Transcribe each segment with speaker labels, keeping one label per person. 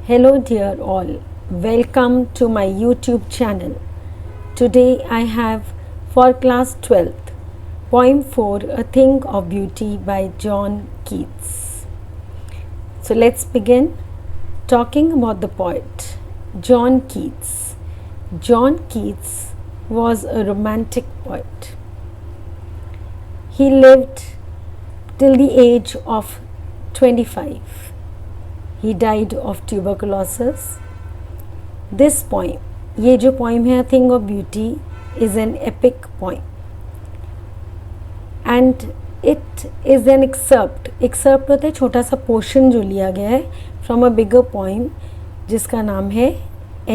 Speaker 1: Hello, dear all. Welcome to my YouTube channel. Today I have for class 12th, poem 4, A Thing of Beauty by John Keats. So let's begin talking about the poet John Keats. John Keats was a romantic poet. He lived till the age of 25. He died of tuberculosis. This poem, ये जो poem है A Thing of Beauty, is an epic poem. And it is an excerpt. Excerpt होता है छोटा सा portion जो लिया गया है from a bigger poem जिसका नाम है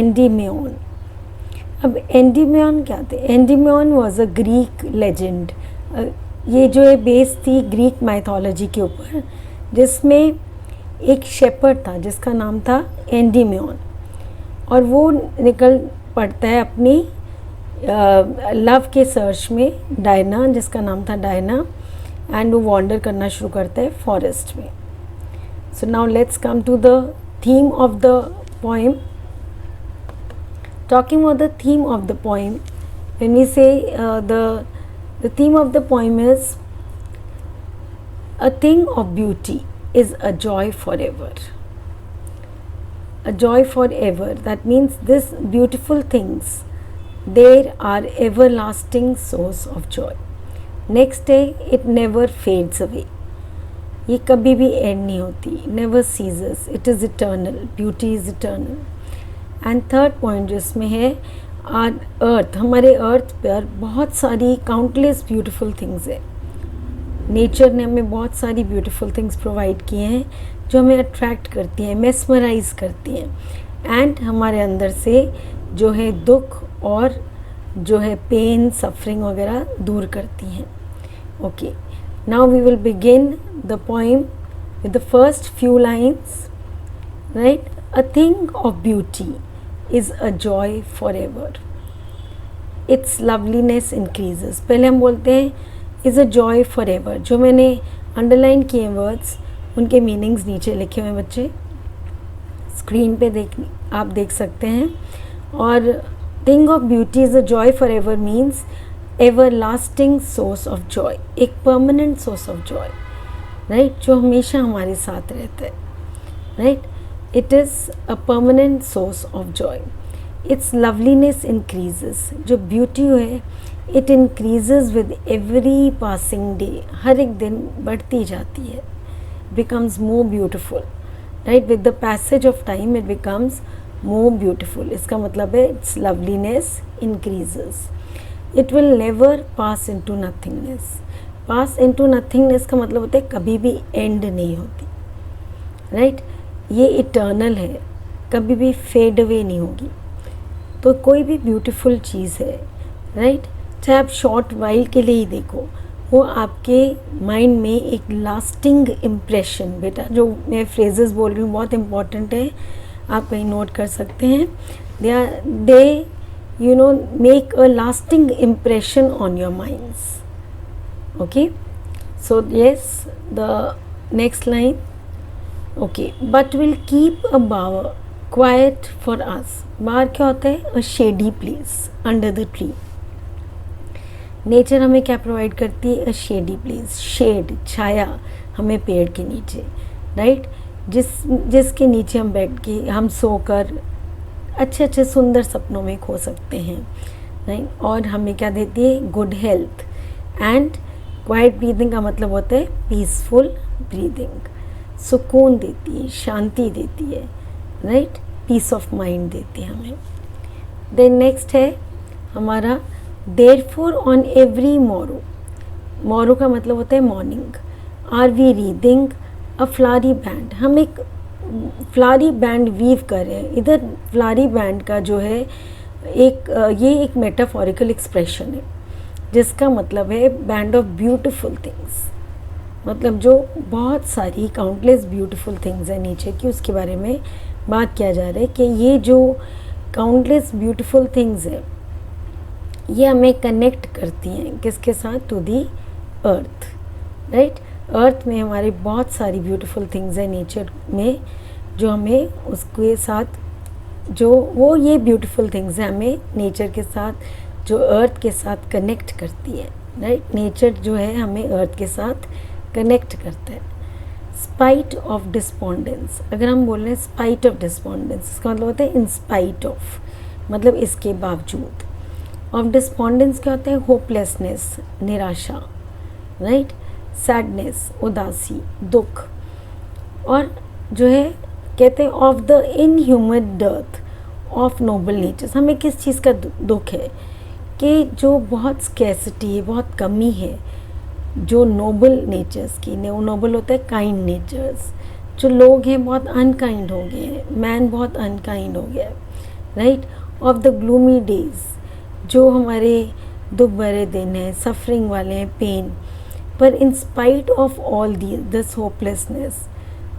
Speaker 1: Endymion. अब Endymion क्या थे? Endymion was a Greek legend. ये जो है बेस थी ग्रीक माइथोलॉजी के ऊपर, जिसमें एक शेपर्ड था जिसका नाम था एंडीमियन, और वो निकल पड़ता है अपनी लव के सर्च में डायना, जिसका नाम था डायना, एंड वो वॉन्डर करना शुरू करता है फॉरेस्ट में. So now let's come to the theme of the poem. Talking about the theme of the poem, when we say the theme of the poem is a thing of beauty is a joy forever. A joy forever. That means this beautiful things, there are everlasting source of joy. Next day it never fades away. ये कभी भी end नहीं होती. Never ceases. It is eternal. Beauty is eternal. And third point जिसमें है अर्थ, हमारे अर्थ पर बहुत सारी काउंटलेस ब्यूटीफुल थिंग्स है. नेचर ने हमें बहुत सारी ब्यूटीफुल थिंग्स प्रोवाइड किए हैं जो हमें अट्रैक्ट करती हैं, मेस्मराइज करती हैं, एंड हमारे अंदर से जो है दुख और जो है पेन, सफरिंग वगैरह दूर करती हैं. Okay, now we will begin the poem with the first few lines. Right, a thing of beauty is a joy forever. Its loveliness increases. पहले हम बोलते हैं is a joy forever. जो मैंने अंडरलाइन किए वर्ड्स, उनके मीनिंग्स नीचे लिखे हुए बच्चे स्क्रीन पे आप देख सकते हैं. और thing of beauty is a joy for ever means everlasting source of joy, एक permanent source of joy, right, जो हमेशा हमारे साथ रहता है. Right, it is a permanent source of joy. Its loveliness increases. जो beauty है it increases with every passing day. हर एक दिन बढ़ती जाती है, becomes more beautiful. Right, with the passage of time it becomes more beautiful. इसका मतलब है its loveliness increases. It will never pass into nothingness. Pass into nothingness का मतलब होता है कभी भी end नहीं होती. Right, ये इटर्नल है, कभी भी फेड अवे नहीं होगी. तो कोई भी ब्यूटीफुल चीज़ है, राइट, चाहे आप शॉर्ट वाइल के लिए ही देखो, वो आपके माइंड में एक लास्टिंग इम्प्रेशन, बेटा जो मैं फ्रेजेस बोल रही हूँ बहुत इम्पॉर्टेंट है, आप कहीं नोट कर सकते हैं. They you know make a lasting impression on your minds. Okay, so yes, the next line. Okay, but will keep a bower quiet for us. बाहर क्या होता है? A shady place under the tree. Nature हमें क्या provide करती है? A shady place, shade, छाया हमें पेड़ के नीचे, राइट, जिसके नीचे हम बैठ के हम सोकर अच्छे अच्छे सुंदर सपनों में खो सकते हैं. राइट, और हमें क्या देती है? Good health. And quite breathing का मतलब होता है पीसफुल ब्रीदिंग. सुकून देती है, शांति देती है, राइट, पीस ऑफ माइंड देती है हमें. देन नेक्स्ट है हमारा देयरफॉर ऑन एवरी मोरो. मोरो का मतलब होता है morning. Are we reading a flurry band. हम एक फ्लारी बैंड वीव कर रहे हैं. इधर फ्लारी बैंड का जो है ये एक मेटाफोरिकल एक्सप्रेशन है जिसका मतलब है बैंड ऑफ ब्यूटिफुल थिंग्स. मतलब जो बहुत सारी काउंटलेस ब्यूटीफुल थिंग्स हैं नीचे की, उसके बारे में बात किया जा रहा है कि ये जो काउंटलेस ब्यूटीफुल थिंग्स है ये हमें कनेक्ट करती हैं किसके साथ? To the earth. राइट, अर्थ में हमारी बहुत सारी ब्यूटीफुल थिंग्स हैं नेचर में, जो हमें उसके साथ जो वो ये ब्यूटीफुल थिंग्स हैं, हमें नेचर के साथ, जो अर्थ के साथ कनेक्ट करती है, राइट। नेचर जो है हमें अर्थ के साथ कनेक्ट करता है। स्पाइट ऑफ डिस्पोंडेंस, अगर हम बोल रहे हैं स्पाइट ऑफ डिस्पोंडेंस, इसका मतलब होता है इन स्पाइट ऑफ, मतलब इसके बावजूद। ऑफ डिस्पोंडेंस क्या होता है? होपलेसनेस, निराशा, राइट। सैडनेस, उदासी, दुख। और जो है कहते हैं of the inhuman dearth of noble natures, हमें किस चीज़ का दुख है? कि जो बहुत स्कैसिटी है, बहुत कमी है जो नोबल नेचर्स की। नोबल होता है काइंड नेचर्स। जो लोग हैं बहुत अनकाइंड हो गए हैं, मैन बहुत अनकाइंड हो गया है, right. Of the gloomy days, जो हमारे दुख भरे दिन हैं, सफरिंग वाले हैं, पेन। पर इन spite of all this hopelessness,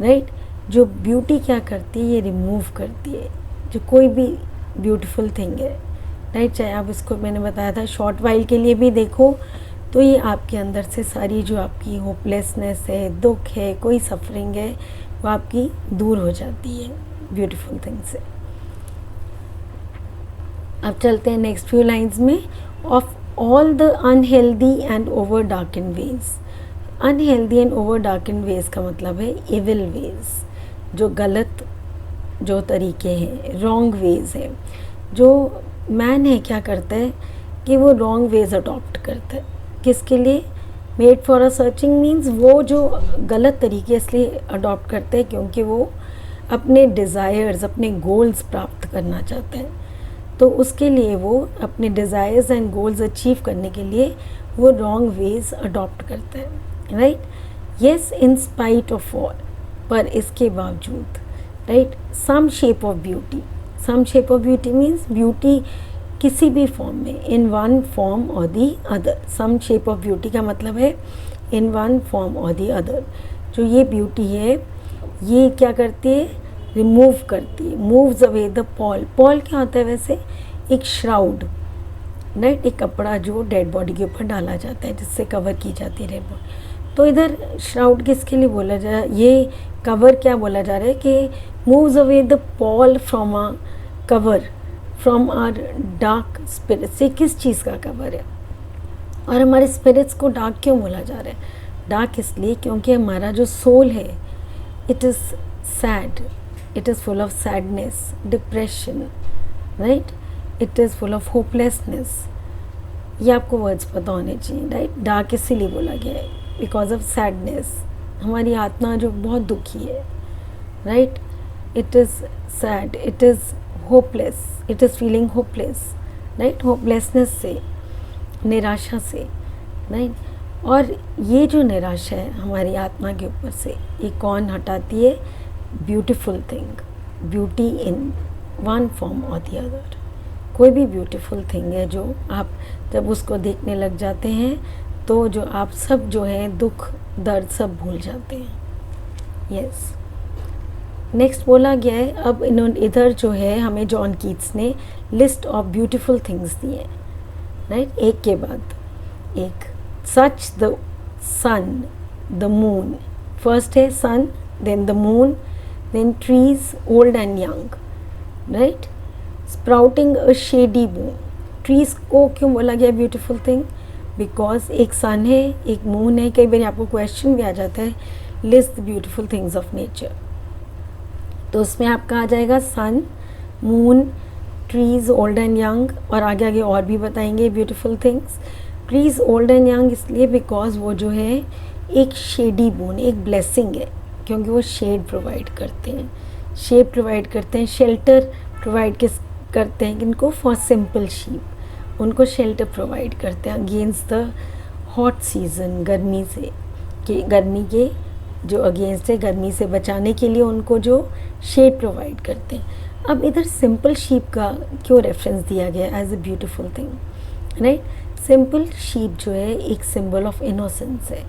Speaker 1: right, जो ब्यूटी क्या करती है? ये रिमूव करती है। जो कोई भी ब्यूटीफुल थिंग है, राइट, चाहे आप इसको, मैंने बताया था, शॉर्ट वाइल के लिए भी देखो, तो ये आपके अंदर से सारी जो आपकी होपलेसनेस है, दुख है, कोई सफरिंग है, वो आपकी दूर हो जाती है ब्यूटीफुल थिंग से। अब चलते हैं नेक्स्ट फ्यू लाइंस में। Of all the unhealthy and over darken ways. Unhealthy and over darken ways का मतलब है इविल वेज, जो गलत जो तरीके हैं, रॉन्ग वेज है। जो मैन है क्या करता है कि वो रॉन्ग वेज अडॉप्ट करता है। किसके लिए? Made for a searching means वो जो गलत तरीके इसलिए अडॉप्ट करते हैं क्योंकि वो अपने डिज़ायर्स, अपने गोल्स प्राप्त करना चाहता है। तो उसके लिए वो अपने डिज़ायर्स एंड गोल्स अचीव करने के लिए वो रॉन्ग वेज अडॉप्ट करता है, right. Yes, in spite of all, पर इसके बावजूद, right. Some shape of beauty, some shape of beauty means beauty किसी भी फॉर्म में, इन वन फॉर्म और the other. Some shape of beauty का मतलब है इन वन फॉर्म और दी अदर। जो ये ब्यूटी है ये क्या करती है? रिमूव करती है, moves away the Paul. Paul क्या होता है वैसे? एक श्राउड, राइट, एक कपड़ा जो डेड बॉडी के ऊपर डाला जाता है, जिससे कवर की जाती है डेड बॉडी। तो इधर श्राउड किसके लिए बोला जा रहा है? ये कवर क्या बोला जा रहा है कि moves away the pall from a cover, from our dark spirit. से किस चीज़ का कवर है? और हमारे स्पिरिट्स को डार्क क्यों बोला जा रहा है? डार्क इसलिए क्योंकि हमारा जो सोल है, it is sad, it is full of sadness, depression, right, it is full of hopelessness। ये आपको वर्ड्स पता होने चाहिए, राइट। डार्क इसीलिए बोला गया है बिकॉज ऑफ सैडनेस। हमारी आत्मा जो बहुत दुखी है, right, it is sad, it is hopeless, it is feeling hopeless, right. Hopelessness से, निराशा से, राइट। और ये जो निराशा है हमारी आत्मा के ऊपर से, ये कौन हटाती है? Beautiful thing, beauty in one form और द अदर। कोई भी ब्यूटीफुल थिंग है जो आप जब उसको देखने लग जाते हैं तो जो आप सब जो है दुख दर्द सब भूल जाते हैं। यस, नेक्स्ट बोला गया है, अब इधर जो है हमें जॉन कीट्स ने लिस्ट ऑफ ब्यूटीफुल थिंग्स दिए, राइट, एक के बाद एक। Such the sun, the moon, first है sun, then the moon, then trees old and young, right, sprouting a shady moon। trees को क्यों बोला गया beautiful thing? because एक sun है, एक moon है। कई बार आपको question भी आ जाता है list the beautiful things of nature, तो उसमें आपका आ जाएगा sun, moon, trees old and young, और आगे आगे और भी बताएंगे beautiful things। trees old and young इसलिए because वो जो है एक shady moon, एक blessing है, क्योंकि वो शेड प्रोवाइड करते हैं, शेड प्रोवाइड करते हैं, शेल्टर प्रोवाइड करते हैं किनको? फॉर सिंपल शीप, उनको शेल्टर प्रोवाइड करते हैं अगेंस्ट द हॉट सीज़न, गर्मी से, कि गर्मी के जो अगेंस्ट है, गर्मी से बचाने के लिए उनको जो शेड प्रोवाइड करते हैं। अब इधर सिंपल शीप का क्यों रेफरेंस दिया गया as a beautiful thing, right. Simple sheep जो है एक सिंबल ऑफ इनोसेंस है,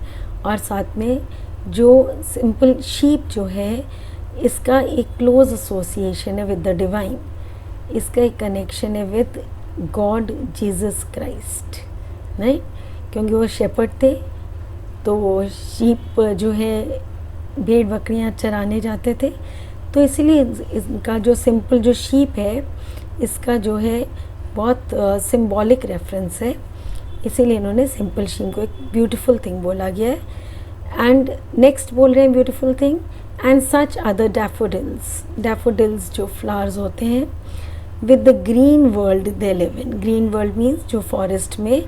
Speaker 1: और साथ में जो सिंपल शीप जो है इसका एक क्लोज एसोसिएशन है विद द डिवाइन, इसका एक कनेक्शन है with God Jesus Christ, right. क्योंकि वो शेपर्ड थे, तो वो शीप जो है भेड़ बकरियां चराने जाते थे, तो इसीलिए इनका जो सिंपल जो शीप है, इसका जो है बहुत सिंबॉलिक रेफरेंस है, इसीलिए इन्होंने सिंपल शीप को एक ब्यूटीफुल थिंग बोला गया है। एंड नेक्स्ट बोल रहे हैं beautiful thing, and such other daffodils, daffodils जो फ्लावर्स होते हैं, with the green world they live in. Green world means जो फॉरेस्ट में,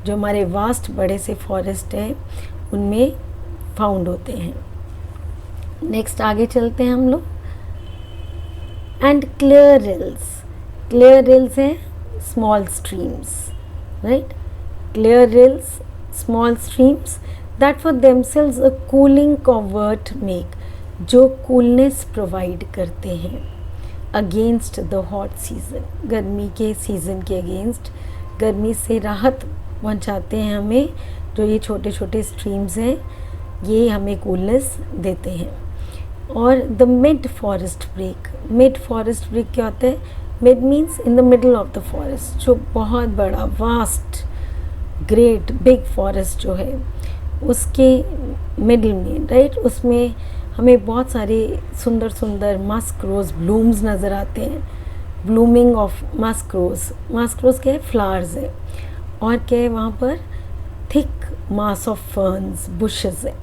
Speaker 1: जो हमारे वास्ट बड़े से फॉरेस्ट हैं उनमें फाउंड होते हैं। नेक्स्ट आगे चलते हैं हम लोग। And clear rills, clear rills हैं small streams, right, clear rills small streams that for themselves a cooling covert make, जो कूलनेस प्रोवाइड करते हैं अगेंस्ट द हॉट सीज़न, गर्मी के सीज़न के अगेंस्ट, गर्मी से राहत पहुंचाते हैं हमें। जो ये छोटे छोटे स्ट्रीम्स हैं ये हमें कूलनेस देते हैं। और the mid forest brake, mid forest brake क्या होता है? Mid means in the middle of the forest, जो बहुत बड़ा वास्ट ग्रेट बिग फॉरेस्ट जो है उसके मिडल में, राइट, उसमें हमें बहुत सारे सुंदर सुंदर मस्क रोज़ ब्लूम्स नज़र आते हैं। Blooming of musk rose, musk rose क्या है? फ्लावर्स है। और क्या है वहाँ पर? Thick mass of ferns, bushes है,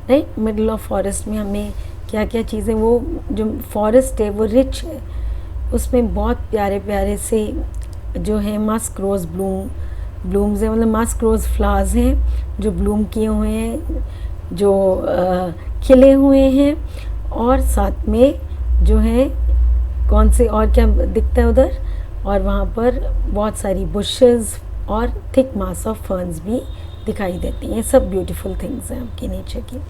Speaker 1: राइट। मिडल ऑफ फॉरेस्ट में हमें क्या क्या चीज़ें, वो जो फॉरेस्ट है वो रिच है, उसमें बहुत प्यारे प्यारे से जो है मस्क रोज़ ब्लूम्स हैं, मतलब मस्क रोज़ फ्लावर्स हैं जो ब्लूम किए हुए हैं, जो खिले हुए हैं। और साथ में जो है कौन से और क्या दिखता है उधर? और वहाँ पर बहुत सारी बुशेस और थिक मास ऑफ फर्न्स भी दिखाई देती हैं। सब ब्यूटीफुल थिंग्स हैं आपके नेचर की।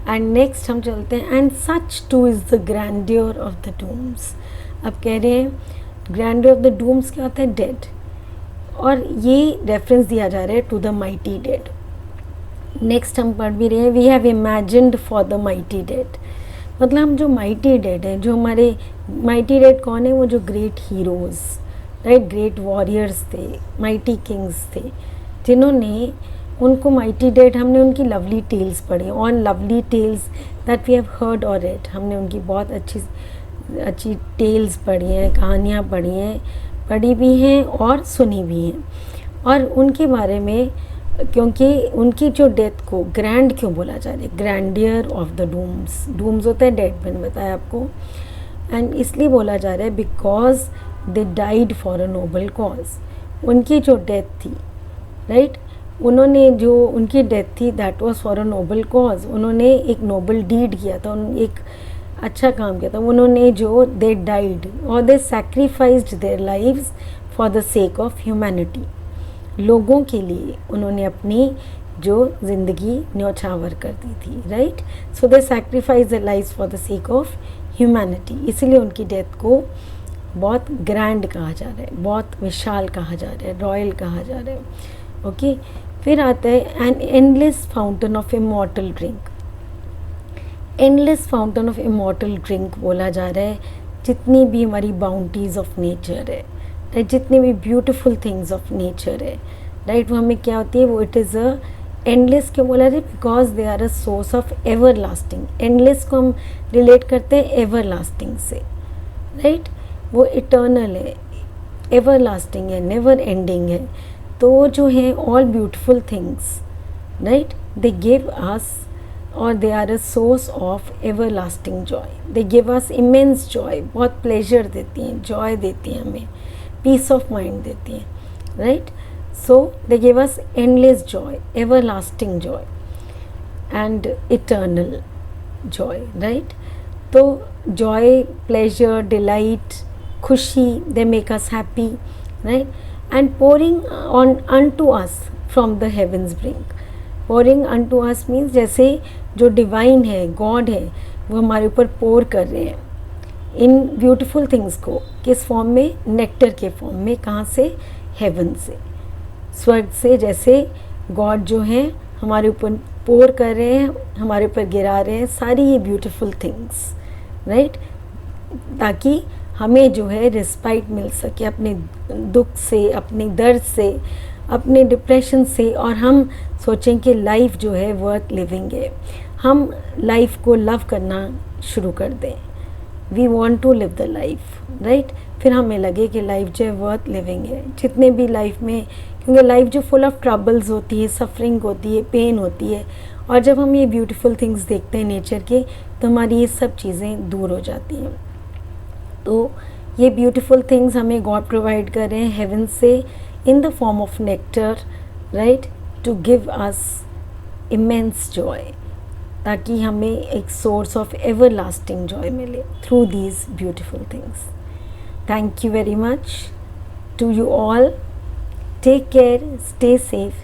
Speaker 1: एंड नेक्स्ट हम चलते हैं, and such too is the grandeur of the dooms. अब कह रहे हैं ग्रैंडियर ऑफ द डूम्स क्या होता है? डेड। और ये रेफरेंस दिया जा रहा है to the mighty dead. Next हम पढ़ भी रहे हैं, we have imagined for the mighty dead, मतलब हम जो माइटी डेड हैं, जो हमारे माइटी डेड कौन है? वो जो great heroes, right, great warriors थे, माइटी किंग्स थे, जिन्होंने उनको माइटी डेड, हमने उनकी लवली टेल्स पढ़ी, on lovely tales that we have heard और रेड, हमने उनकी बहुत अच्छी टेल्स पढ़ी हैं, कहानियाँ पढ़ी भी हैं और सुनी भी हैं। और उनके बारे में, क्योंकि उनकी जो डेथ को ग्रैंड क्यों बोला जा रहा है? Grandeur of the dooms, dooms होता है डेड, मैंने बताया आपको। एंड इसलिए बोला जा रहा है because they died for a noble cause. उनकी जो डेथ थी, राइट, उन्होंने जो उनकी डेथ थी that was for a noble cause, उन्होंने एक नोबल डीड किया था, एक अच्छा काम किया था। उन्होंने जो दे डाइड और they sacrificed their lives for the sake of humanity, लोगों के लिए उन्होंने अपनी जो ज़िंदगी न्यौछावर कर दी थी, right. So they sacrifice there lives for the sake of humanity, इसीलिए उनकी डेथ को बहुत ग्रैंड कहा जा रहा है, बहुत विशाल कहा जा रहा है, रॉयल कहा जा रहा है। ओके, फिर आता है an endless fountain of immortal drink. Endless fountain of immortal drink बोला जा रहा है जितनी भी हमारी बाउंटीज़ ऑफ नेचर है, राइट, जितनी भी ब्यूटीफुल थिंग्स ऑफ नेचर है, राइट, वो हमें क्या होती है? वो इट इज़ अ एंडलेस क्यों बोला जाए? Because they are a source of everlasting. Endless को हम रिलेट करते हैं एवर लास्टिंग से, राइट, वो इटर्नल है, एवर लास्टिंग है, नेवर एंडिंग है। तो जो है all beautiful things, right, they give us और they are a source of ever lasting joy. They give us immense joy, बहुत प्लेजर देती हैं, जॉय देती हैं हमें, पीस ऑफ माइंड देती हैं, right. So they give us endless joy, ever lasting joy and eternal joy, right. तो joy, pleasure, delight, खुशी, they make us happy, right, and pouring on unto us from the heaven's brink. Pouring unto us means जैसे जो divine है, God है, वो हमारे ऊपर पोर कर रहे हैं इन ब्यूटीफुल थिंग्स को, किस फॉर्म में? नेक्टर के फॉर्म में। कहाँ से? हेवन से, स्वर्ग से। जैसे गॉड जो हैं हमारे ऊपर पोर कर रहे हैं, हमारे ऊपर गिरा रहे हैं सारी ये ब्यूटीफुल थिंग्स, राइट, ताकि हमें जो है रिस्पाइट मिल सके अपने दुख से, अपने दर्द से, अपने डिप्रेशन से, और हम सोचें कि लाइफ जो है वर्थ लिविंग है, हम लाइफ को लव करना शुरू कर दें, we want to live the life, right. फिर हमें लगे कि लाइफ जो है वर्थ लिविंग है, जितने भी लाइफ में, क्योंकि लाइफ जो फुल ऑफ ट्रबल्स होती है, सफरिंग होती है, पेन होती है, और जब हम ये ब्यूटीफुल थिंग्स देखते हैं नेचर के, तो हमारी ये सब चीज़ें दूर हो जाती हैं। तो ये ब्यूटीफुल थिंग्स हमें गॉड प्रोवाइड कर रहे हैं हेवन से in the form of nectar, right, to give us immense joy, ताकि हमें एक source of ever lasting joy मिले through these beautiful things. Thank you very much to you all. Take care, stay safe.